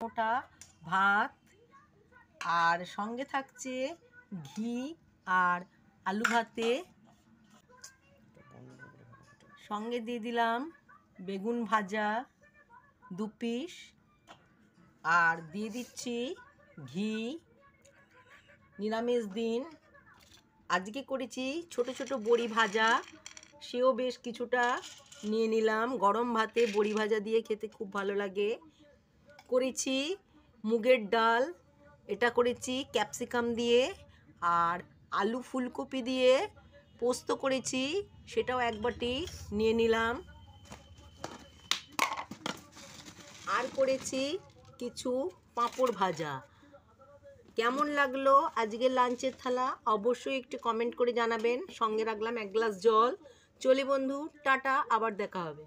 মোটা ভাত, আর সঙ্গে থাকছে ঘি আর আলু ভাতে, সঙ্গে দিয়ে দিলাম বেগুন ভাজা 2 পিস, আর দিয়ে দিচ্ছি ঘি। নিরামিষ দিন, আজকে করেছি ছোট ছোট বড়ি ভাজা, সেও বেশ কিছুটা নিয়ে নিলাম। গরম ভাতে বড়ি ভাজা দিয়ে খেতে খুব ভালো লাগে। করেছি মুগের ডাল, এটা করেছি ক্যাপসিকাম দিয়ে, আর আলু ফুলকপি দিয়ে পোস্ত করেছি, সেটাও 1 বাটি নিয়ে নিলাম। আর করেছি কিছু পাঁপড় ভাজা। কেমন লাগলো আজকের লাঞ্চের থালা অবশ্যই একটু কমেন্ট করে জানাবেন। সঙ্গে রাখলাম 1 গ্লাস জল। চলি বন্ধু, টাটা, আবার দেখা হবে।